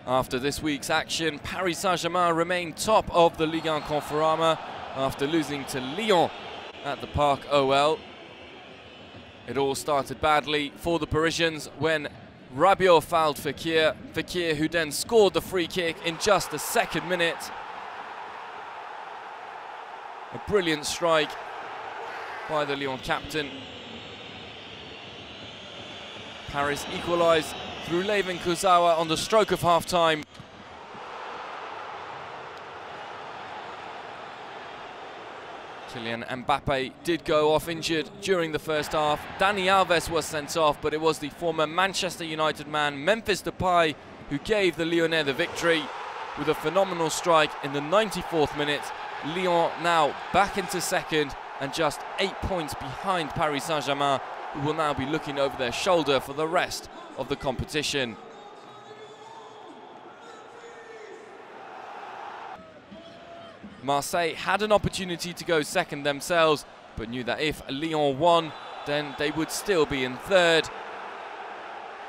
After this week's action, Paris Saint-Germain remain top of the Ligue Conforama after losing to Lyon at the Parc OL. It all started badly for the Parisians when Rabiot fouled Fekir, who then scored the free kick in just the second minute. A brilliant strike by the Lyon captain. Paris equalised through Levin Kurzawa on the stroke of half-time. Kylian Mbappe did go off injured during the first half. Dani Alves was sent off, but it was the former Manchester United man, Memphis Depay, who gave the Lyonnais the victory with a phenomenal strike in the 94th minute. Lyon now back into second and just 8 points behind Paris Saint-Germain, who will now be looking over their shoulder for the rest of the competition. Marseille had an opportunity to go second themselves, but knew that if Lyon won, then they would still be in third.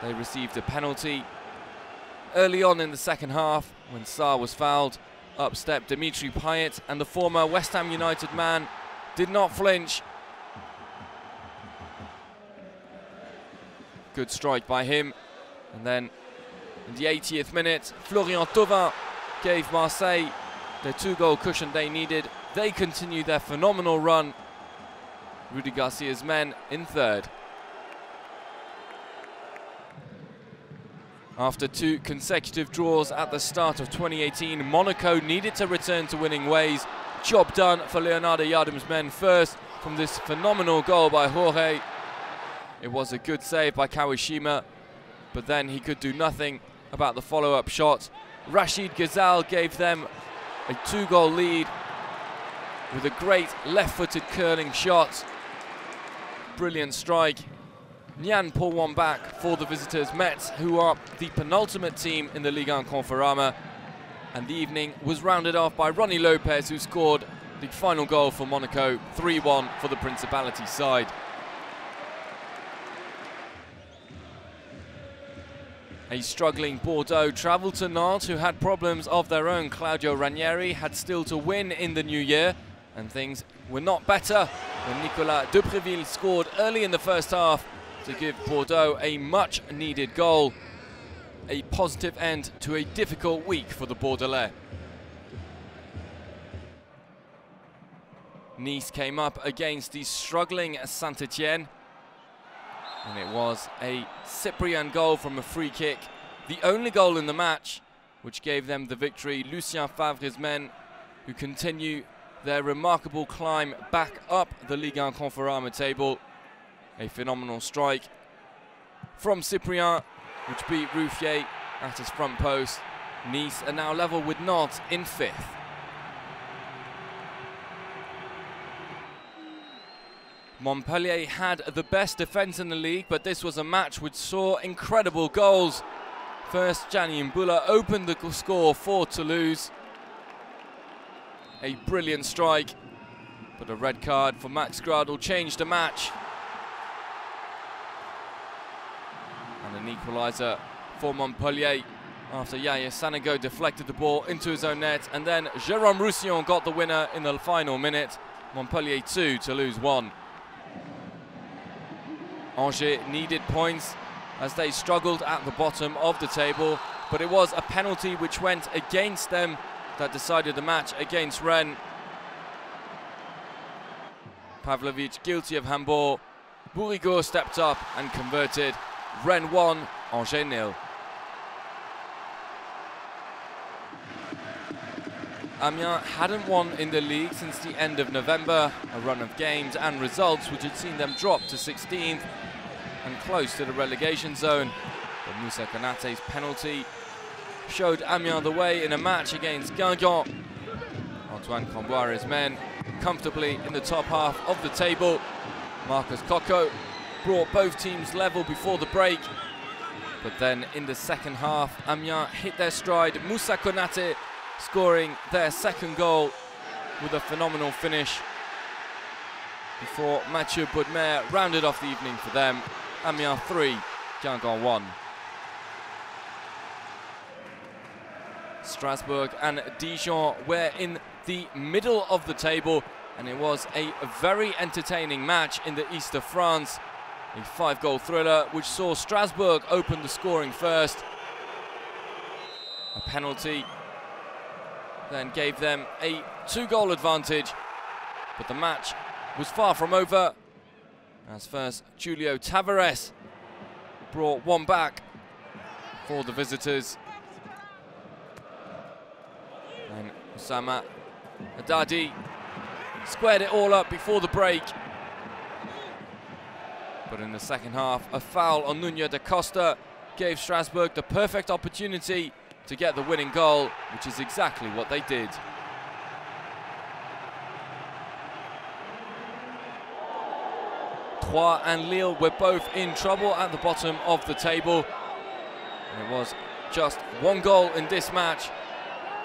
They received a penalty early on in the second half when Sarr was fouled. Up stepped Dimitri PAYET, and the former West Ham United man did not flinch. Good strike by him. And then in the 80th minute, Florian gave Marseille the 2-goal cushion they needed. They continued their phenomenal run. Rudy Garcia's men in third. After 2 consecutive draws at the start of 2018, Monaco needed to return to winning ways. Job done for Leonardo Yardim's men first from this phenomenal goal by Jorge. It was a good save by Kawashima, but then he could do nothing about the follow-up shot. Rachid Ghazal gave them a 2-goal lead with a great left-footed curling shot. Brilliant strike. Nian pulled one back for the visitors, Metz, who are the penultimate team in the Ligue Conforama. And the evening was rounded off by Ronnie Lopez, who scored the final goal for Monaco, 3-1 for the Principality side. A struggling Bordeaux travelled to Nantes, who had problems of their own. Claudio Ranieri had still to win in the new year, and things were not better when Nicolas de PREVILLE scored early in the first half to give Bordeaux a much-needed goal. A positive end to a difficult week for the Bordelais. Nice came up against the struggling Saint-Etienne, and it was a Cyprian goal from a free kick, the only goal in the match, which gave them the victory. Lucien Favre's men, who continue their remarkable climb back up the Ligue Conforama table. A phenomenal strike from Cyprien, which beat Ruffier at his front post. Nice are now level with Nantes in 5th. Montpellier had the best defence in the league, but this was a match which saw incredible goals. First, Gianni Mbula opened the score for Toulouse. A brilliant strike, but a red card for Max Gradel changed the match. And an equaliser for Montpellier after Yaya Sanogo deflected the ball into his own net, and then Jérôme Roussillon got the winner in the final minute. Montpellier 2, Toulouse 1. Angers needed points as they struggled at the bottom of the table, but it was a penalty which went against them that decided the match against Rennes. Pavlovic guilty of handball. Bourigeaud stepped up and converted. Rennes 1, Angers 0. Amiens hadn't won in the league since the end of November, a run of games and results which had seen them drop to 16th and close to the relegation zone. But Moussa Konaté's penalty showed Amiens the way in a match against Guingamp. Antoine Camboire's men comfortably in the top half of the table. Marcus Coco brought both teams level before the break, but then in the second half Amiens hit their stride. Moussa Konaté scoring their second goal with a phenomenal finish before Mathieu Bodmer rounded off the evening for them. Amiens 3, Guingamp 1. Strasbourg and Dijon were in the middle of the table, and it was a very entertaining match in the east of France. A 5-goal thriller which saw Strasbourg open the scoring first. A penalty then gave them a 2-goal advantage, but the match was far from over, as first Julio Tavares brought one back for the visitors. And Osama Haddadi squared it all up before the break. But in the second half, a foul on Nuno da Costa gave Strasbourg the perfect opportunity to get the winning goal, which is exactly what they did. Troyes and Lille were both in trouble at the bottom of the table. And it was just one goal in this match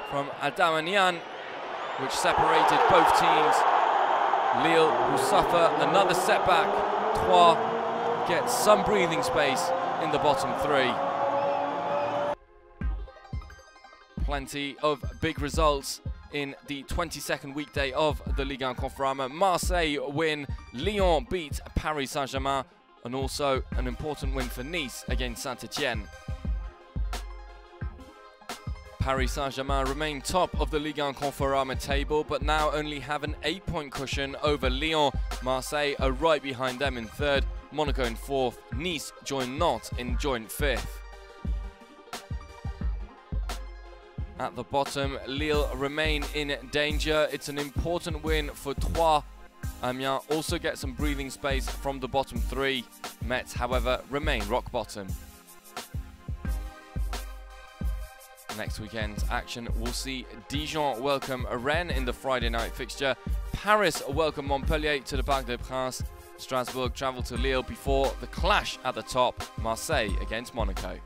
from Adamanian, which separated both teams. Lille will suffer another setback. Troyes gets some breathing space in the bottom three. Plenty of big results in the 22nd weekday of the Ligue 1 Conforama. Marseille win, Lyon beat Paris Saint-Germain, and also an important win for Nice against Saint-Etienne. Paris Saint-Germain remain top of the Ligue 1 Conforama table, but now only have an 8-point cushion over Lyon. Marseille are right behind them in third, Monaco in fourth, Nice join Nantes in joint fifth. At the bottom, Lille remain in danger. It's an important win for Troyes. Amiens also get some breathing space from the bottom three. Metz, however, remain rock bottom. Next weekend's action will see Dijon welcome Rennes in the Friday night fixture. Paris welcome Montpellier to the Parc des Princes. Strasbourg travel to Lille before the clash at the top, Marseille against Monaco.